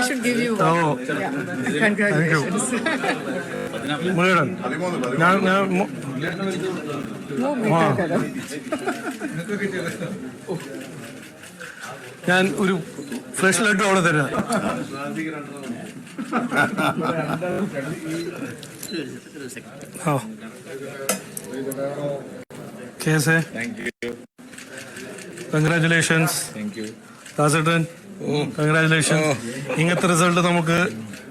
should give you one. Oh. Yeah. Congratulations. മുരളൻ ഞാൻ ഒരു fresh laddu അവിടെ തരാം. കേസേ കൺഗ്രാറ്റുലേഷൻസ്. ദാസേട്ടൻ കൺഗ്രാറ്റുലേഷൻസ്. ഇങ്ങനത്തെ റിസൾട്ട് നമുക്ക്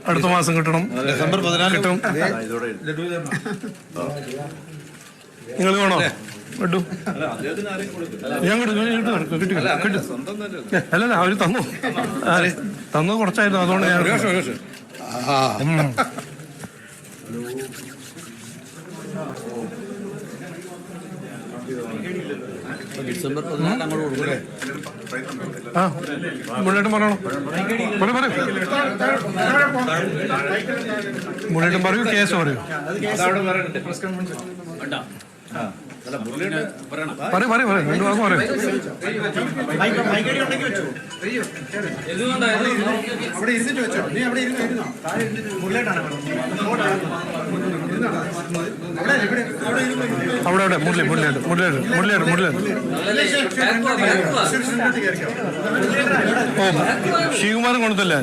അടുത്ത മാസം കിട്ടണം. ഡിസംബർ 14 കിട്ടും. നിങ്ങൾ വേണോ ലഡ്ഡു? ഞാൻ കിട്ടും. അല്ലല്ല അവര് തന്നു കുറച്ചായിരുന്നു, അതുകൊണ്ട് ഞാൻ ഡിസംബർ 14 അങ്ങോട്ട് കൊടുക്കൂലേ? മുരളിയേട്ടൻ പറയണോ? മുരളിയേട്ടൻ പറയൂ, കേസ് പറയൂ. പറയൂ 2 വാക്ക് പറയൂ. അവിടെ മുരളിയേട്ടൻ ഓ ശിവകുമാരൻ കൊണ്ടല്ലേ?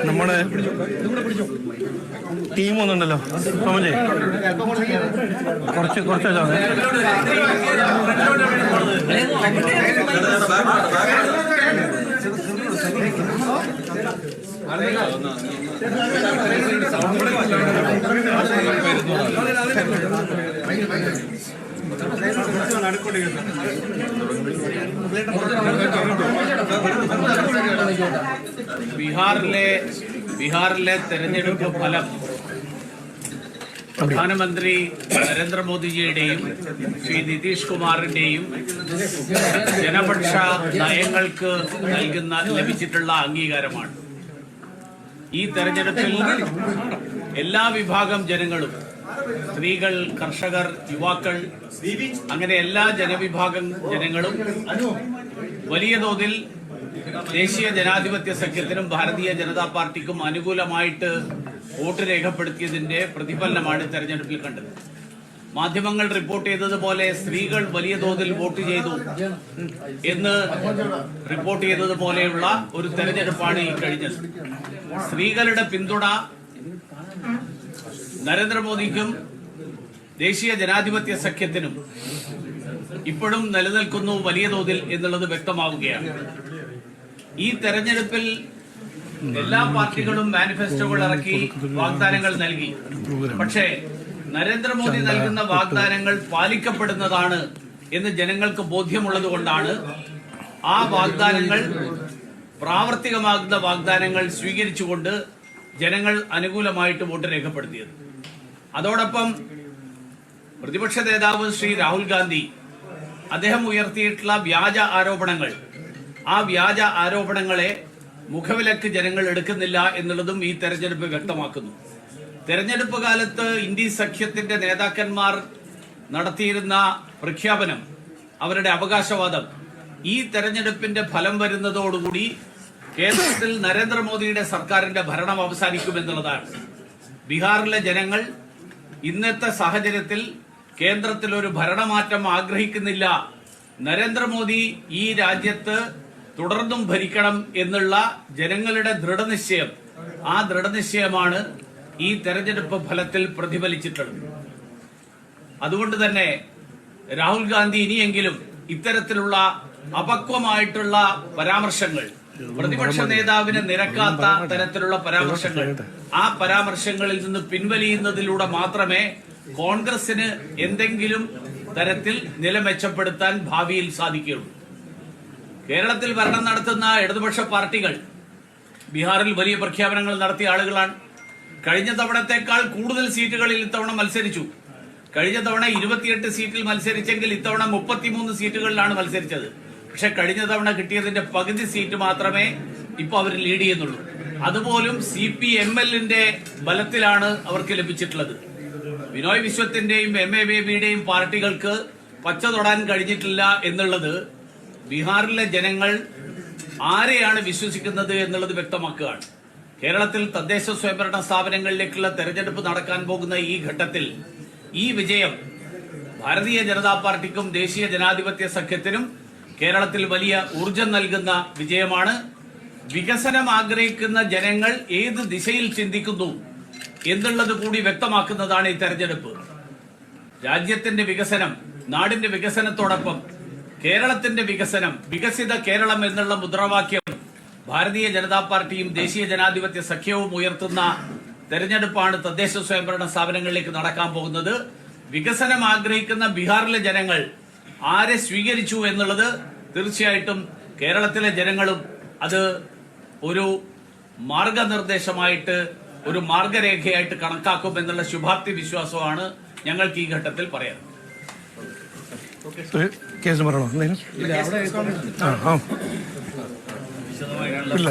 നമ്മുടെ ടീം ഒന്നുണ്ടല്ലോ സമജേ, കുറച്ച് ബീഹാറിലെ തെരഞ്ഞെടുപ്പ് ഫലം പ്രധാനമന്ത്രി നരേന്ദ്രമോദിജിയുടെയും ശ്രീ നിതീഷ് കുമാറിന്റെയും ജനപക്ഷ നയങ്ങൾക്ക് ലഭിച്ചിട്ടുള്ള അംഗീകാരമാണ്. ഈ തെരഞ്ഞെടുപ്പിൽ എല്ലാ വിഭാഗം ജനങ്ങളും, സ്ത്രീകൾ, കർഷകർ, യുവാക്കൾ, അങ്ങനെ എല്ലാ ജനവിഭാഗം ജനങ്ങളും വലിയ തോതിൽ ദേശീയ ജനാധിപത്യ സഖ്യത്തിനും ഭാരതീയ ജനതാ പാർട്ടിക്കും അനുകൂലമായിട്ട് വോട്ട് രേഖപ്പെടുത്തിയതിന്റെ പ്രതിഫലനമാണ് തെരഞ്ഞെടുപ്പിൽ കണ്ടത്. മാധ്യമങ്ങൾ റിപ്പോർട്ട് ചെയ്തതുപോലെ സ്ത്രീകൾ വലിയ തോതിൽ വോട്ട് ചെയ്തു എന്ന് റിപ്പോർട്ട് ചെയ്തതുപോലെയുള്ള ഒരു തെരഞ്ഞെടുപ്പാണ് ഈ കഴിഞ്ഞത്. സ്ത്രീകളുടെ പിന്തുണ നരേന്ദ്രമോദിക്കും ദേശീയ ജനാധിപത്യ സഖ്യത്തിനും ഇപ്പോഴും നിലനിൽക്കുന്നു വലിയ തോതിൽ എന്നുള്ളത് വ്യക്തമാവുകയാണ്. ഈ തെരഞ്ഞെടുപ്പിൽ എല്ലാ പാർട്ടികളും മാനിഫെസ്റ്റോകൾ ഇറക്കി വാഗ്ദാനങ്ങൾ നൽകി. പക്ഷേ നരേന്ദ്രമോദി നൽകുന്ന വാഗ്ദാനങ്ങൾ പാലിക്കപ്പെടുന്നതാണ് എന്ന് ജനങ്ങൾക്ക് ബോധ്യമുള്ളത് കൊണ്ടാണ് ആ വാഗ്ദാനങ്ങൾ, പ്രാവർത്തികമാകുന്ന വാഗ്ദാനങ്ങൾ സ്വീകരിച്ചുകൊണ്ട് ജനങ്ങൾ അനുകൂലമായിട്ട് വോട്ട് രേഖപ്പെടുത്തിയത്. അതോടൊപ്പം പ്രതിപക്ഷ നേതാവ് ശ്രീ രാഹുൽ ഗാന്ധി അദ്ദേഹം ഉയർത്തിയിട്ടുള്ള വ്യാജ ആരോപണങ്ങൾ, ആ വ്യാജ ആരോപണങ്ങളെ മുഖവിലക്ക് ജനങ്ങൾ എടുക്കുന്നില്ല എന്നുള്ളതും ഈ തെരഞ്ഞെടുപ്പ് വ്യക്തമാക്കുന്നു. തെരഞ്ഞെടുപ്പ് കാലത്ത് ഇന്ത്യ സഖ്യത്തിന്റെ നേതാക്കന്മാർ നടത്തിയിരുന്ന പ്രഖ്യാപനം, അവരുടെ അവകാശവാദം, ഈ തെരഞ്ഞെടുപ്പിന്റെ ഫലം വരുന്നതോടുകൂടി കേന്ദ്രത്തിൽ നരേന്ദ്രമോദിയുടെ സർക്കാരിന്റെ ഭരണം അവസാനിക്കുമെന്നുള്ളതാണ്. ബീഹാറിലെ ജനങ്ങൾ ഇന്നത്തെ സാഹചര്യത്തിൽ കേന്ദ്രത്തിൽ ഒരു ഭരണമാറ്റം ആഗ്രഹിക്കുന്നില്ല. നരേന്ദ്രമോദി ഈ രാജ്യത്ത് തുടർന്നും ഭരിക്കണം എന്നുള്ള ജനങ്ങളുടെ ദൃഢനിശ്ചയം, ആ ദൃഢനിശ്ചയമാണ് ഈ തെരഞ്ഞെടുപ്പ് ഫലത്തിൽ പ്രതിഫലിച്ചിട്ടുള്ളത്. അതുകൊണ്ട് തന്നെ രാഹുൽ ഗാന്ധി ഇനിയെങ്കിലും ഇത്തരത്തിലുള്ള അപക്വമായിട്ടുള്ള പരാമർശങ്ങൾ, പ്രതിപക്ഷ നേതാവിനെ നിരക്കാത്ത തരത്തിലുള്ള പരാമർശങ്ങൾ, ആ പരാമർശങ്ങളിൽ നിന്ന് പിൻവലിയുന്നതിലൂടെ മാത്രമേ കോൺഗ്രസിന് എന്തെങ്കിലും തരത്തിൽ നില മെച്ചപ്പെടുത്താൻ ഭാവിയിൽ സാധിക്കുകയുള്ളൂ. കേരളത്തിൽ ഭരണം നടത്തുന്ന ഇടതുപക്ഷ പാർട്ടികൾ ബീഹാറിൽ വലിയ പ്രഖ്യാപനങ്ങൾ നടത്തിയ ആളുകളാണ്. കഴിഞ്ഞ തവണത്തേക്കാൾ കൂടുതൽ സീറ്റുകളിൽ ഇത്തവണ മത്സരിച്ചു. കഴിഞ്ഞ തവണ 28 സീറ്റിൽ മത്സരിച്ചെങ്കിൽ ഇത്തവണ 33 സീറ്റുകളിലാണ് മത്സരിച്ചത്. പക്ഷെ കഴിഞ്ഞ തവണ കിട്ടിയതിന്റെ പകുതി സീറ്റ് മാത്രമേ ഇപ്പൊ അവർ ലീഡ് ചെയ്യുന്നുള്ളൂ. അതുപോലും CPML-ന്റെ ബലത്തിലാണ് അവർക്ക് ലഭിച്ചിട്ടുള്ളത്. ബിനോയ് വിശ്വത്തിന്റെയും MA ബേബിയുടെയും പാർട്ടികൾക്ക് പച്ച തൊടാൻ കഴിഞ്ഞിട്ടില്ല എന്നുള്ളത് ബീഹാറിലെ ജനങ്ങൾ ആരെയാണ് വിശ്വസിക്കുന്നത് എന്നുള്ളത് വ്യക്തമാക്കുകയാണ്. കേരളത്തിൽ തദ്ദേശ സ്വയംഭരണ സ്ഥാപനങ്ങളിലേക്കുള്ള തെരഞ്ഞെടുപ്പ് നടക്കാൻ പോകുന്ന ഈ ഘട്ടത്തിൽ ഈ വിജയം ഭാരതീയ ജനതാ പാർട്ടിക്കും ദേശീയ ജനാധിപത്യ സഖ്യത്തിനും കേരളത്തിൽ വലിയ ഊർജം നൽകുന്ന വിജയമാണ്. വികസനം ആഗ്രഹിക്കുന്ന ജനങ്ങൾ ഏത് ദിശയിൽ ചിന്തിക്കുന്നു എന്നുള്ളത് കൂടി വ്യക്തമാക്കുന്നതാണ് ഈ തെരഞ്ഞെടുപ്പ്. രാജ്യത്തിന്റെ വികസനം, നാടിന്റെ വികസനത്തോടൊപ്പം കേരളത്തിന്റെ വികസനം, വികസിത കേരളം എന്നുള്ള മുദ്രാവാക്യം ഭാരതീയ ജനതാ പാർട്ടിയും ദേശീയ ജനാധിപത്യ സഖ്യവും ഉയർത്തുന്ന തെരഞ്ഞെടുപ്പാണ് തദ്ദേശ സ്വയംഭരണ സ്ഥാപനങ്ങളിലേക്ക് നടക്കാൻ പോകുന്നത്. വികസനം ആഗ്രഹിക്കുന്ന ബീഹാറിലെ ജനങ്ങൾ ആരെ സ്വീകരിച്ചു എന്നുള്ളത് തീർച്ചയായിട്ടും കേരളത്തിലെ ജനങ്ങളും അത് ഒരു മാർഗനിർദ്ദേശമായിട്ട്, ഒരു മാർഗരേഖയായിട്ട് കണക്കാക്കും എന്നുള്ള ശുഭാപ്തി വിശ്വാസമാണ് ഞങ്ങൾക്ക് ഈ ഘട്ടത്തിൽ പറയാം. കേസ് പറയണോ എന്തെങ്കിലും? ഇല്ല.